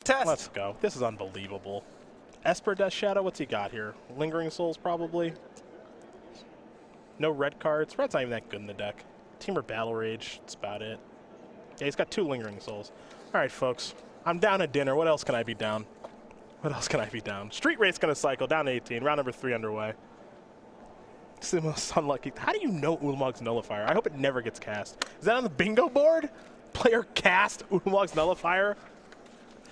test. Let's go. This is unbelievable. Esper Death Shadow, what's he got here? Lingering Souls, probably. No red cards. Red's not even that good in the deck. Temur Battle Rage, that's about it. Yeah, he's got 2 Lingering Souls. All right, folks. I'm down at dinner. What else can I be down? What else can I be down? Street Rate's going to cycle. Down to 18. Round number 3 underway. It's the most unlucky. How do you know Ulamog's Nullifier? I hope it never gets cast. Is that on the bingo board? Player cast Ulamog's Nullifier?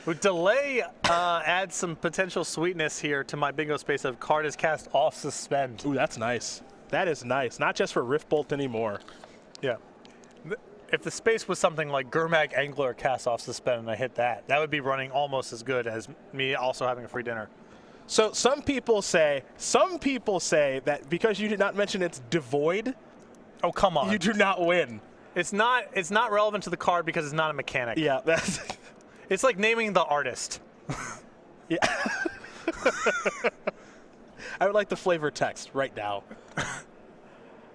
With delay adds some potential sweetness here to my bingo space of card is cast off suspend. Ooh, that's nice. That is nice. Not just for Rift Bolt anymore. Yeah. If the space was something like Gurmag Angler cast off suspend and I hit that, that would be running almost as good as me also having a free dinner. So some people say that because you did not mention it's devoid, oh come on, you do not win. It's not relevant to the card because it's not a mechanic. Yeah, that's it's like naming the artist. Yeah. I would like the flavor text right now.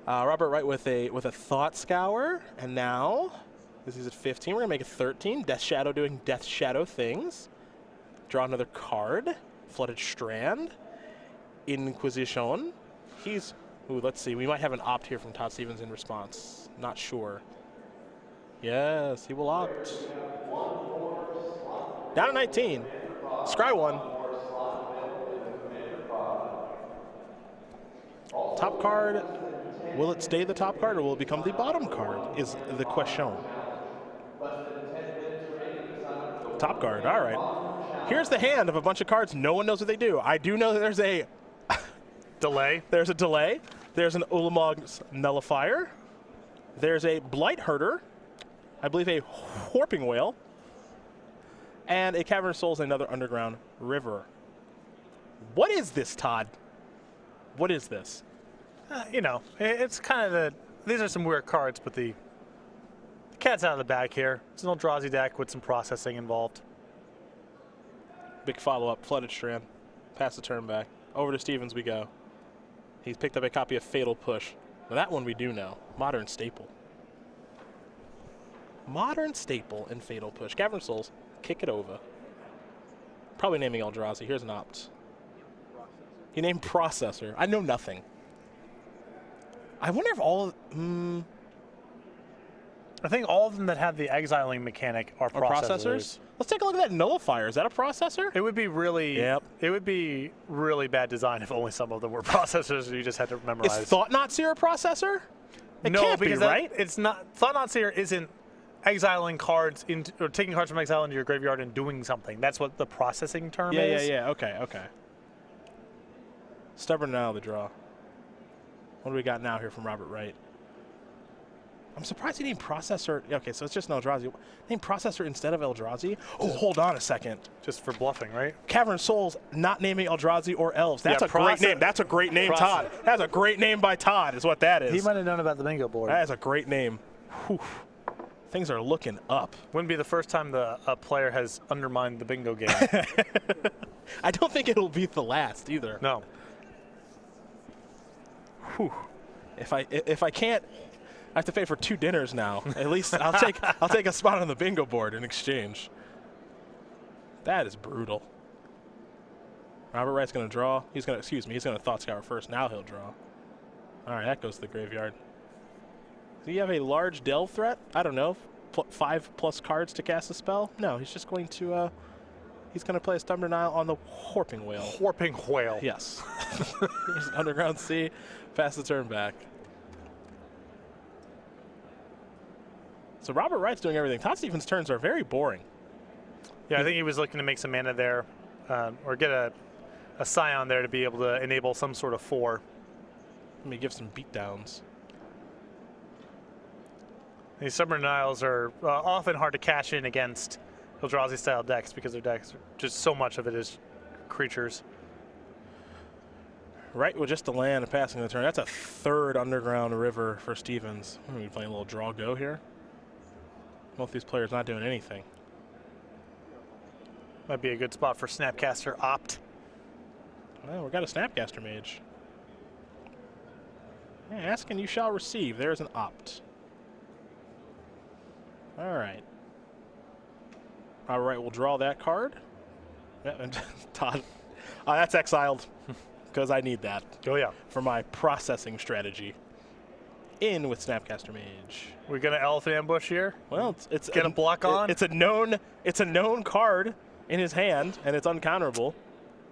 Robert Wright with a Thought Scour, and now this is at 15. We're gonna make it 13. Death Shadow doing Death Shadow things. Draw another card. Flooded Strand. Inquisition. He's ooh, let's see. We might have an opt here from Todd Stevens in response. Not sure. Yes, he will opt. Down to 19. Scry 1. Top card. Will it stay the top card or will it become the bottom card is the question. Top card, all right. Here's the hand of a bunch of cards. No one knows what they do. I do know that there's a delay. There's a delay. There's an Ulamog's Nullifier. There's a Blight Herder. I believe a Warping Whale. And a Cavern of Souls and another Underground River. What is this, Todd? What is this? You know, it's kind of these are some weird cards, but the cat's out of the bag here. It's an Eldrazi deck with some processing involved. Big follow-up, Flooded Strand. Pass the turn back. Over to Stevens we go. He's picked up a copy of Fatal Push. Now that one we do know. Modern Staple. Modern Staple and Fatal Push. Cavern Souls, kick it over. Probably naming Eldrazi. Here's an opt. He named Processor. I know nothing. I wonder if all of I think all of them that have the exiling mechanic are processors. Let's take a look at that Nullifier. Is that a processor? It would be really Yep. It would be really bad design if only some of them were processors and you just had to memorize. Is Thought-Knot Seer a processor? It no, can't because be, right? It's not. Thought-Knot Seer isn't exiling cards into or taking cards from exile into your graveyard and doing something. That's what the processing term is. Yeah. Okay. Stubborn now the draw. What do we got now here from Robert Wright? I'm surprised he named Processor. Okay, so it's just an Eldrazi. Named Processor instead of Eldrazi? Oh, hold on a second. Just for bluffing, right? Cavern of Souls not naming Eldrazi or Elves. That's a great name. That's a great name, Todd. That's a great name by Todd is what that is. He might have known about the bingo board. That is a great name. Whew. Things are looking up. Wouldn't be the first time a player has undermined the bingo game. I don't think it'll be the last either. No. Whew. If I can't, I have to pay for 2 dinners now. At least I'll take a spot on the bingo board in exchange. That is brutal. Robert Wright's going to draw. He's going to Thought Scour first. Now he'll draw. All right, that goes to the graveyard. Do you have a large delve threat? I don't know. 5+ cards to cast a spell? No, he's just going to play a Stubborn Denial on the Warping Whale. Warping Whale. Yes. Here's an Underground Sea. Pass the turn back. So Robert Wright's doing everything. Todd Stevens' turns are very boring. Yeah, I think he was looking to make some mana there, or get a Scion there to be able to enable some sort of 4. Let me give some beatdowns. These Stubborn Denials are often hard to cash in against Eldrazi-style decks because their decks, just so much of it is creatures. Right with just the land and passing the turn. That's a 3rd Underground River for Stevens. We're playing a little draw go here. Both these players not doing anything. Might be a good spot for Snapcaster opt. Well, we got a Snapcaster Mage. Yeah, ask and you shall receive. There's an opt. All right. All right, we'll draw that card. Yeah, and Todd, that's exiled because I need that Oh yeah. for my processing strategy. In with Snapcaster Mage. We're gonna elephant ambush here. Well, it's Get a block on? It's a known card in his hand, and it's uncounterable.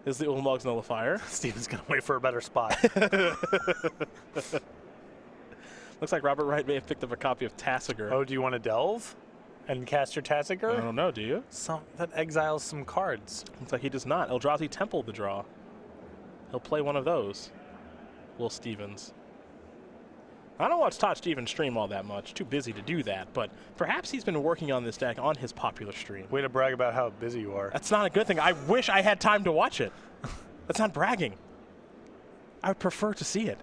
Is the Ulamog's Nullifier. Steven's gonna wait for a better spot. Looks like Robert Wright may have picked up a copy of Tassiger. Oh, do you want to delve and cast your I Tassiger? don't know, do you? That exiles some cards. Looks like he does not. Eldrazi Temple the draw. He'll play one of those. Will Stevens. I don't watch Todd Stevens stream all that much. Too busy to do that, but perhaps he's been working on this deck on his popular stream. Way to brag about how busy you are. That's not a good thing. I wish I had time to watch it. That's not bragging. I would prefer to see it.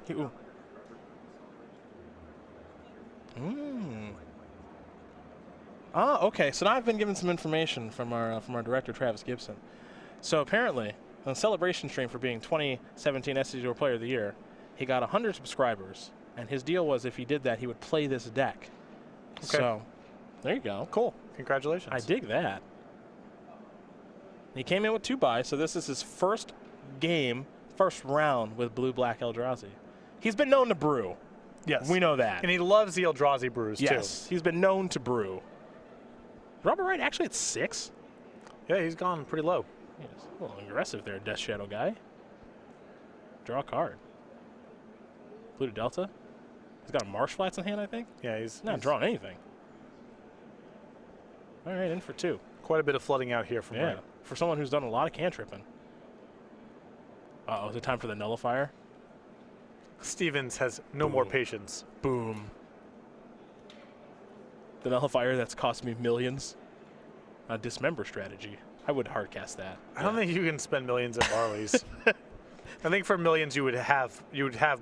Okay. So now I've been given some information from our director, Travis Gibson. So apparently, on the celebration stream for being 2017 SCGCOL Player of the Year, he got 100 subscribers. And his deal was if he did that, he would play this deck. Okay. So, there you go. Cool. Congratulations. I dig that. He came in with 2 buys, so this is his first round with Blue-Black Eldrazi. He's been known to brew. Yes. We know that. And he loves the Eldrazi brews, too. Yes, he's been known to brew. Robert Wright actually at 6? Yeah, he's gone pretty low. Yes. A little aggressive there, Death Shadow guy. Draw a card. Blue to Delta. He's got a Marsh Flats in hand, I think. Yeah, he's not drawing anything. All right, in for 2. Quite a bit of flooding out here from Wright. For someone who's done a lot of cantripping. Uh-oh, is it time for the Nullifier? Stevens has no more patience. Boom. The Nullifier that's cost me millions. A Dismember strategy. I would hardcast that. I don't think you can spend millions at Barley's. I think for millions you would have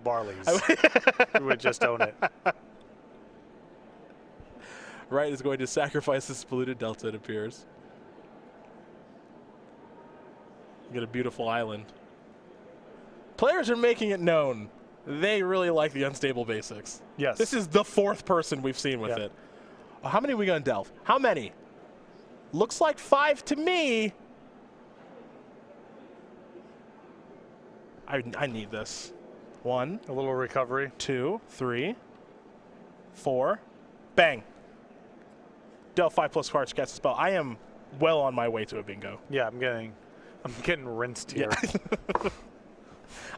Barley's. You would just own it. Wright is going to sacrifice this polluted Delta, it appears. Get a beautiful island. Players are making it known they really like the unstable basics. Yes. This is the 4th person we've seen with it. How many are we going to delve? How many? Looks like 5 to me. I need this. 1. A little recovery. 2, 3, 4. Bang. Delve 5+ cards, cast a spell. I am well on my way to a bingo. Yeah, I'm getting rinsed here. Yeah.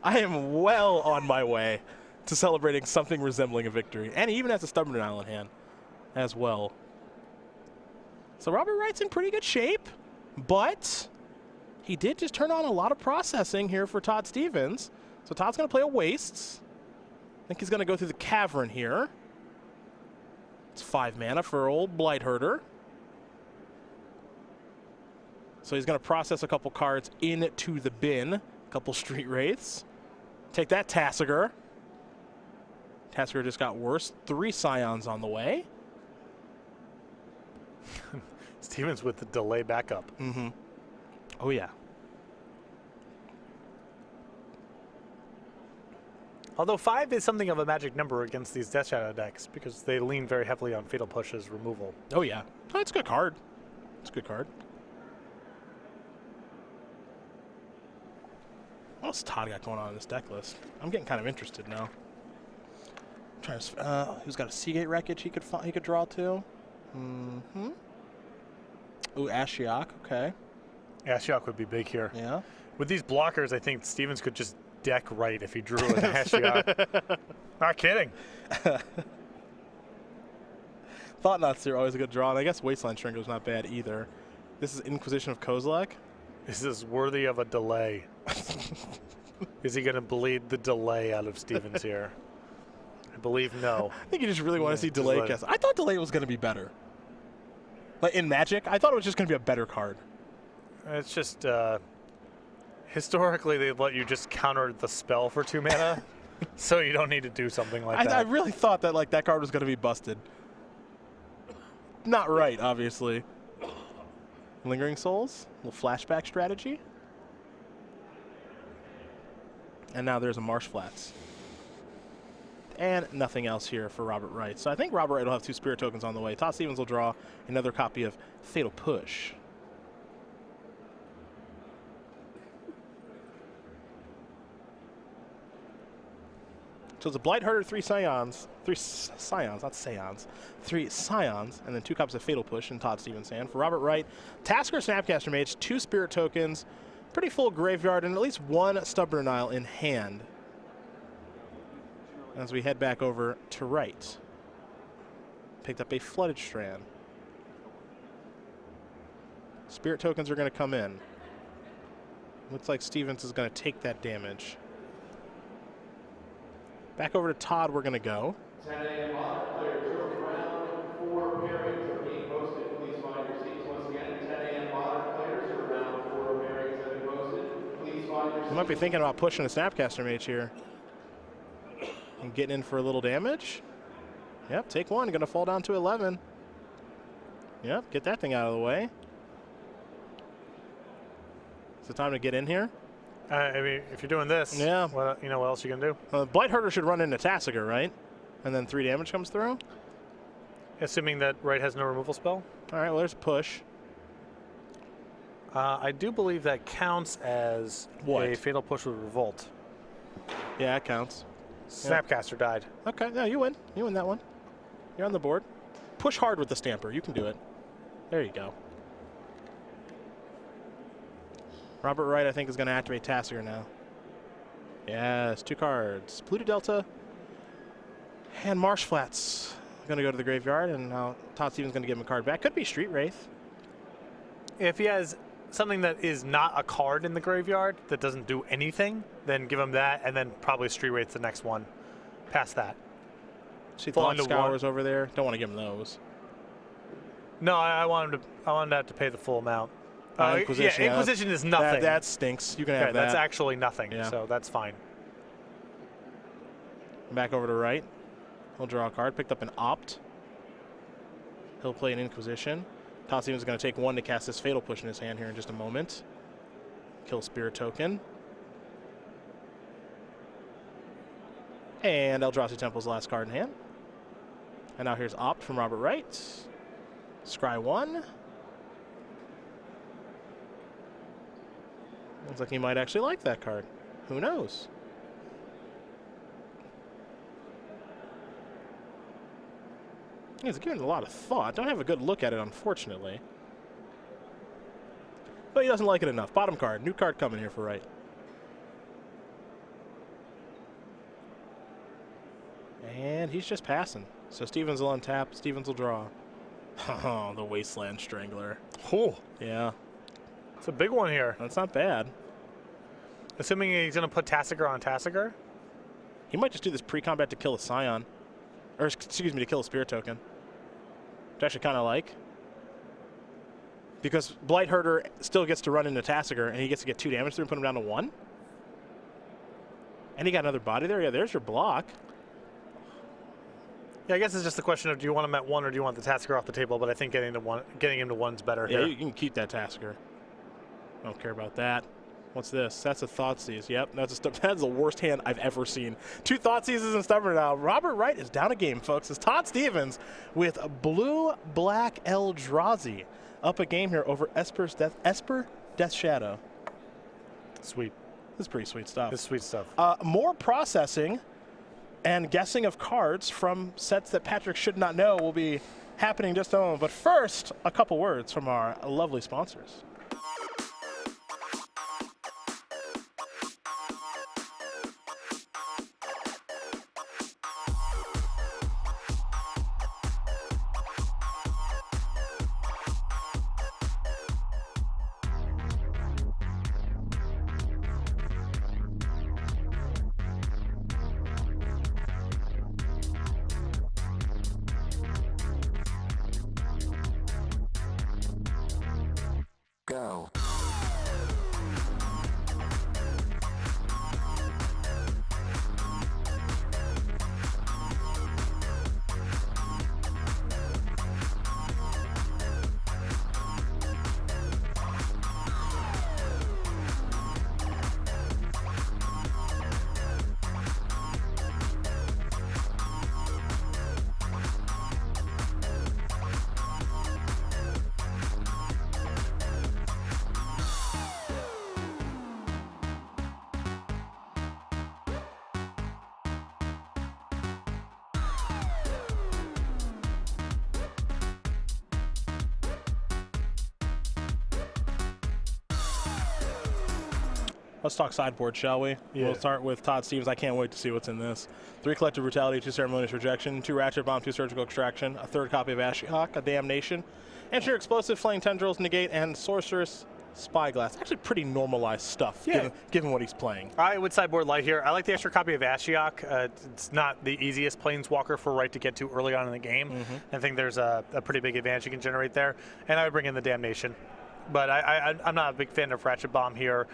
I am well on my way to celebrating something resembling a victory. And he even has a Stubborn Isle in hand as well. So Robert Wright's in pretty good shape, but he did just turn on a lot of processing here for Todd Stevens. So Todd's going to play a Wastes. I think he's going to go through the Cavern here. It's 5 mana for old Blightherder. So he's going to process a couple cards into the bin. A couple Street Wraiths. Take that, Tassiger. Tassiger just got worse. 3 Scions on the way. Stevens with the delay backup. Mm-hmm. Oh, yeah. Although 5 is something of a magic number against these Death Shadow decks because they lean very heavily on Fatal Push's removal. Oh, yeah. Oh, it's a good card. It's a good card. What's Todd got going on in this deck list? I'm getting kind of interested now. I'm trying to. Who's got a Seagate Wreckage he could draw to? Mm-hmm. Ooh, Ashiok. Okay. Ashiok would be big here. Yeah. With these blockers, I think Stevens could just deck Wright if he drew an Ashiok. Not kidding. Thought-Knots are always a good draw, and I guess Wasteland Shrinker's not bad either. This is Inquisition of Kozilek. This is worthy of a delay. Is he going to bleed the delay out of Stevens here? I believe no. I think you just really want to see delay cast. I thought delay was going to be better. Like in Magic, I thought it was just going to be a better card. It's just historically they let you just counter the spell for 2 mana, so you don't need to do something like that. I really thought that that card was going to be busted. Not right, obviously. Lingering Souls, a little flashback strategy. And now there's a Marsh Flats. And nothing else here for Robert Wright. So I think Robert Wright will have 2 Spirit Tokens on the way. Todd Stevens will draw another copy of Fatal Push. So it's a Blight Herder, 3 Scions, 3 Scions, not Scions, 3 Scions, and then 2 copies of Fatal Push in Todd Stevens' hand. For Robert Wright, Tasker Snapcaster Mage, 2 Spirit Tokens, pretty full graveyard, and at least 1 Stubborn Isle in hand. As we head back over to Wright. Picked up a Flooded Strand. Spirit Tokens are going to come in. Looks like Stevens is going to take that damage. Back over to Todd, we're going to go. 10 a.m. modern players around 4 pairings are being posted. Please find your seats. Once again, 10 a.m. modern players around 4 pairings have been posted. Please find your seats. You might be thinking about pushing a Snapcaster Mage here. And getting in for a little damage. Yep, take 1. Going to fall down to 11. Yep, get that thing out of the way. Is it time to get in here? I mean, if you're doing this, yeah. What, you know what else you can do? Blight Herder should run into Tassiger, right? And then 3 damage comes through? Assuming that Wright has no removal spell. All right, well, there's a push. I do believe that counts as a Fatal Push with Revolt. Yeah, it counts. Snapcaster died. Okay, no, you win. You win that one. You're on the board. Push hard with the Stamper. You can do it. There you go. Robert Wright, I think, is going to activate Tassiger now. Yes, 2 cards. Polluted Delta and Marsh Flats. Going to go to the graveyard, and now Todd Stevens going to give him a card back. Could be Street Wraith. If he has something that is not a card in the graveyard that doesn't do anything, then give him that, and then probably Street Wraith the next one. Past that. See Thought Scours over there. Don't want to give him those. No, I want him to. I want him to have to pay the full amount. Inquisition, yeah, Inquisition is nothing. That stinks. You can have that. That's actually nothing, so that's fine. Back over to Wright. He'll draw a card. Picked up an Opt. He'll play an Inquisition. Todd Stevens is going to take 1 to cast this Fatal Push in his hand here in just a moment. Kill Spirit Token. And Eldrazi Temple's last card in hand. And now here's Opt from Robert Wright. Scry 1. Looks like he might actually like that card. Who knows? He's giving it a lot of thought. Don't have a good look at it, unfortunately. But he doesn't like it enough. Bottom card. New card coming here for Wright. And he's just passing. So Stevens will untap. Stevens will draw. Oh, the Wasteland Strangler. Oh. Yeah. It's a big one here. That's not bad. Assuming he's going to put Tassiger on Tassiger? He might just do this pre-combat to kill a Scion. Or, excuse me, to kill a Spirit Token. Which I actually kind of like. Because Blight Herder still gets to run into Tassiger, and he gets to get 2 damage through and put him down to 1. And he got another body there. Yeah, there's your block. Yeah, I guess it's just the question of do you want him at 1 or do you want the Tassiger off the table? But I think getting him to 1's better. Yeah, here. you can keep that Tassiger. I don't care about that. What's this? That's a Thoughtseize. Yep, that's the worst hand I've ever seen. 2 Thoughtseizes and Stubborn now. Robert Wright is down a game, folks. It's Todd Stevens with blue-black Eldrazi up a game here over Esper Death Shadow. Sweet. This is pretty sweet stuff. This is sweet stuff. More processing and guessing of cards from sets that Patrick should not know will be happening just a moment. But first, a couple words from our lovely sponsors. Let's talk sideboard, shall we? Yeah. We'll start with Todd Stevens. I can't wait to see what's in this. 3 Collective Brutality, 2 Ceremonious Rejection, 2 Ratchet Bomb, 2 Surgical Extraction, a 3rd copy of Ashiok, a Damnation, Engineer Explosive, Flaying Tendrils, Negate, and Sorceress Spyglass. Actually pretty normalized stuff, given what he's playing. I would sideboard light here. I like the extra copy of Ashiok. It's not the easiest planeswalker for Wright to get to early on in the game. I think there's a pretty big advantage you can generate there. And I would bring in the Damnation. But I'm not a big fan of Ratchet Bomb here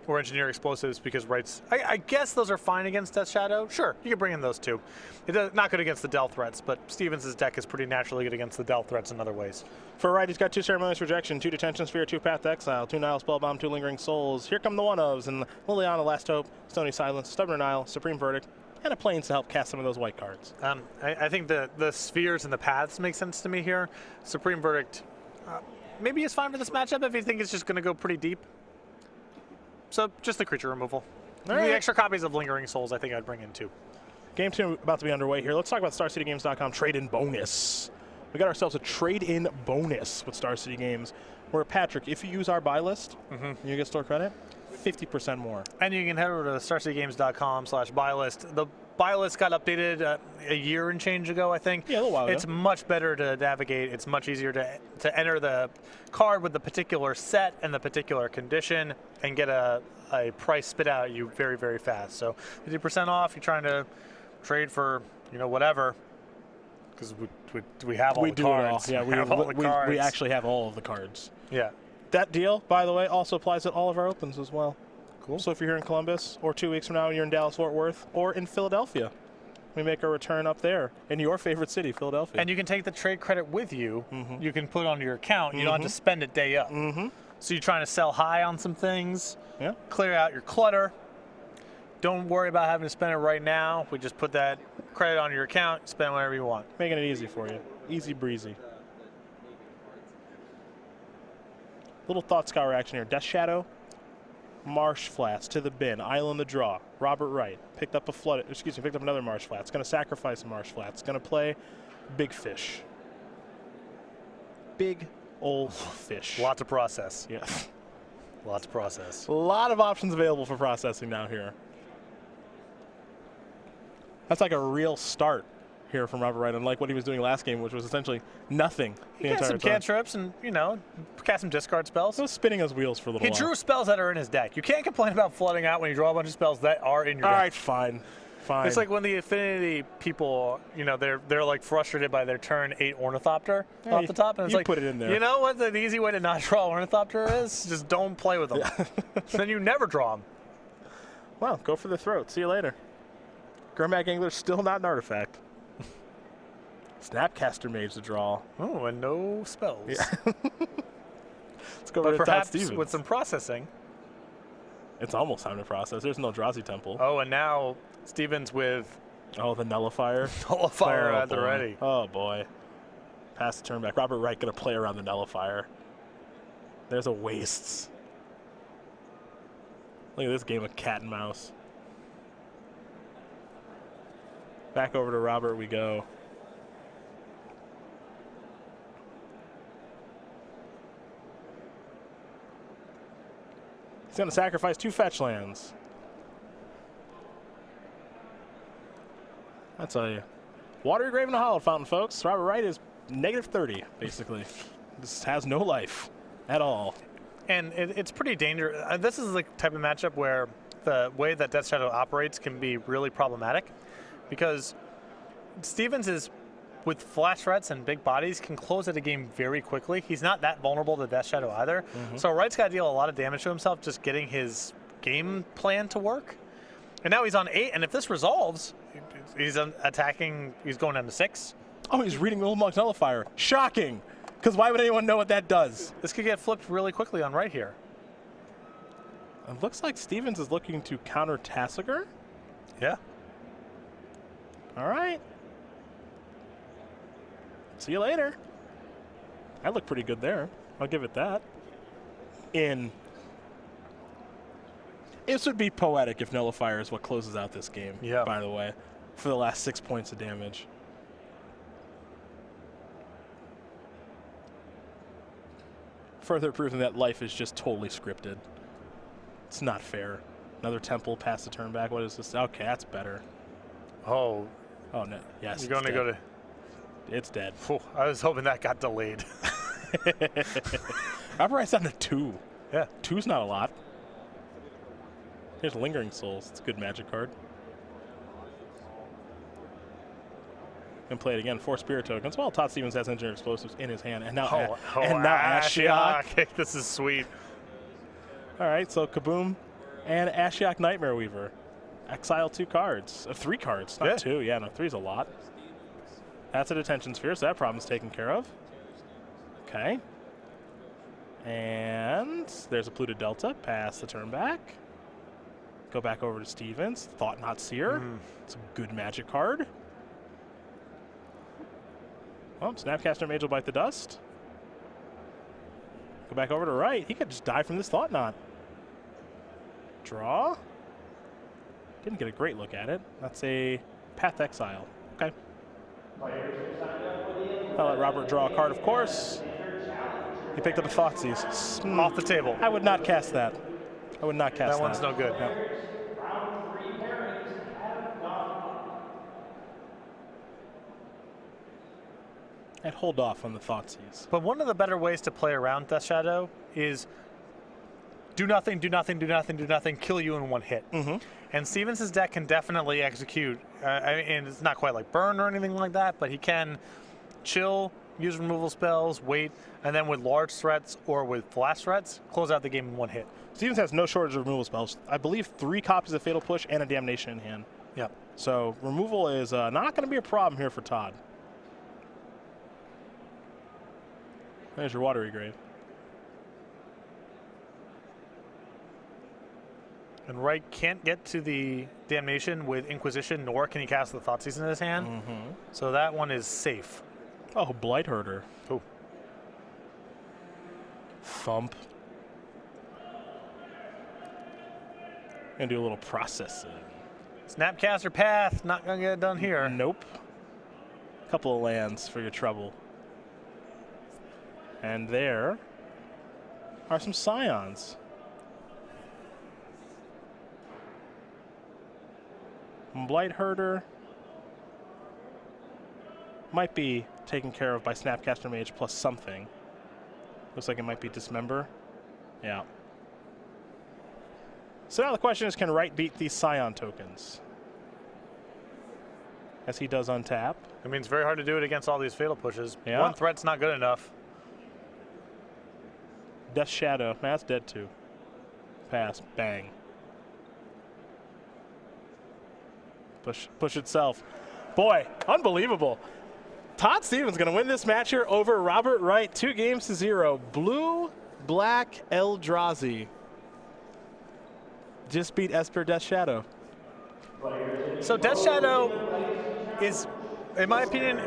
or Engineer Explosives because Wright's... I guess those are fine against Death Shadow. Sure, you can bring in those too. Not good against the Del threats, but Stevens' deck is pretty naturally good against the Del threats in other ways. For Wright, he's got 2 Ceremonious Rejection, 2 Detention Sphere, 2 Path to Exile, 2 Nile Spellbomb, 2 Lingering Souls. Here come the one-ofs, and Liliana, Last Hope, Stony Silence, Stubborn Nile, Supreme Verdict, and a Plains to help cast some of those white cards. I think the spheres and the paths make sense to me here. Supreme Verdict maybe is fine for this matchup if you think it's just going to go pretty deep. So just the creature removal. All The right. extra copies of Lingering Souls I think I'd bring in too. Game 2 about to be underway here. Let's talk about StarCityGames.com trade-in bonus. We got ourselves a trade-in bonus with Star City Games, where, Patrick, if you use our buy list, you get store credit, 50% more. And you can head over to starcitygames.com/buy list. The buy list got updated a year and change ago, I think. Yeah, a little while ago. It's much better to navigate. It's much easier to enter the card with the particular set and the particular condition and get a price spit out at you very, very fast. So 50% off. You're trying to trade for, whatever, because we have all the cards. It all. Yeah, have all the cards. we actually have all of the cards. Yeah. That deal, by the way, also applies at all of our opens as well. Cool. So if you're here in Columbus, or 2 weeks from now you're in Dallas-Fort Worth, or in Philadelphia, we make a return up there in your favorite city, Philadelphia. And you can take the trade credit with you. You can put it onto your account. You don't have to spend it day up. So you're trying to sell high on some things, clear out your clutter. Don't worry about having to spend it right now. We just put that credit on your account, spend whatever you want. Making it easy for you. Easy breezy. Little thought scour action here. Death Shadow, Marsh Flats to the bin. Island the draw. Robert Wright picked up another Marsh Flats. Going to sacrifice a Marsh Flats. Going to play Big Fish. Big old fish. Lot to process. Yeah. Lot to process. A lot of options available for processing now here. That's like a real start here from Robert Wright, unlike what he was doing last game, which was essentially nothing the He got entire some time. cantrips and, cast some discard spells. He was spinning his wheels for a little He while. drew spells that are in his deck. You can't complain about flooding out when you draw a bunch of spells that are in your All deck. right, fine. Fine. It's like when the Affinity people, they're like frustrated by their turn 8 Ornithopter off the top, and it's you like, put it in there. You know what the easy way to not draw Ornithopter is? Just don't play with them. Then you never draw them. Well, go for the throat. See you later. Gurmag Angler's still not an artifact. Snapcaster Mage to draw. Oh, and no spells. Yeah. Let's go But over to Todd perhaps Stevens. with some processing. It's almost time to process. There's no Eldrazi Temple. Oh, and now Stevens with Oh, the Nullifier. Nullifier at the boy. ready. Oh, boy. Pass the turn back. Robert Wright going to play around the Nullifier. There's a Wastes. Look at this game of cat and mouse. Back over to Robert we go. He's going to sacrifice 2 fetch lands. I tell you. Watery Grave and a Hollow Fountain, folks. Robert Wright is -30, basically. This has no life at all. And it's pretty dangerous. This is the type of matchup where the way that Death Shadow operates can be really problematic because Stevens is, with flash threats and big bodies, can close out a game very quickly. He's not that vulnerable to Death Shadow either. So Wright's got to deal a lot of damage to himself just getting his game plan to work. And now he's on 8, and if this resolves, he's attacking, he's going down to 6. Oh, he's reading the Old Monk's Nullifier. Shocking! Because why would anyone know what that does? This could get flipped really quickly on Wright here. It looks like Stevens is looking to counter Tassiger. Yeah. All right. See you later. I look pretty good there. I'll give it that. This would be poetic if Nullifier is what closes out this game, by the way, for the last 6 points of damage. Further proving that life is just totally scripted. It's not fair. Another temple past the turn back. What is this? Okay, that's better. Oh, Oh, no. Yes. you're going to go to. It's dead. Phew, I was hoping that got delayed. Robert Wright's down to 2. Yeah. 2's not a lot. Here's Lingering Souls. It's a good magic card. And play it again. 4 Spirit Tokens. Well, Todd Stevens has Engineer Explosives in his hand. And now, Ashiok. This is sweet. All right, so Kaboom and Ashiok Nightmare Weaver. Exile 2 cards. 3 cards, not 2. Yeah, no, 3's a lot. That's a Detention Sphere, so that problem's taken care of. Okay. And there's a Polluted Delta. Pass the turn back. Go back over to Stevens. Thought Not Seer. It's a good magic card. Oh, Snapcaster Mage will bite the dust. Go back over to Wright. He could just die from this Thought Knot. Draw. Didn't get a great look at it. That's a Path Exile. Okay. I'll let Robert draw a card, of course. He picked up a Thoughtseize. Off the table. I would not cast that. I would not cast that. That one's no good. No. I'd hold off on the Thoughtseize. But one of the better ways to play around Death Shadow is do nothing, do nothing, do nothing, do nothing, kill you in one hit. And Stevens' deck can definitely execute, and it's not quite like burn or anything like that, but he can chill, use removal spells, wait, and then with large threats or with flash threats, close out the game in one hit. Stevens has no shortage of removal spells. I believe 3 copies of Fatal Push and a Damnation in hand. Yep. So removal is not going to be a problem here for Todd. There's your Watery Grave. And Wright can't get to the Damnation with Inquisition, nor can he cast the Thoughtseize in his hand. So that one is safe. Oh, Blight Herder. Oh. Thump. Gonna do a little processing. Snapcaster Path, not gonna get it done here. Nope. Couple of lands for your trouble. And there are some Scions. Blight Herder might be taken care of by Snapcaster Mage plus something. Looks like it might be Dismember. Yeah. So now the question is, can Wright beat these Scion tokens? As he does untap. I mean, it's very hard to do it against all these Fatal Pushes. Yeah. One threat's not good enough. Death Shadow. That's dead too. Pass. Bang. Push itself. Boy, unbelievable. Todd Stevens going to win this match here over Robert Wright, 2-0. Blue, black, Eldrazi. Just beat Esper Death Shadow. So Death Shadow is, in my opinion,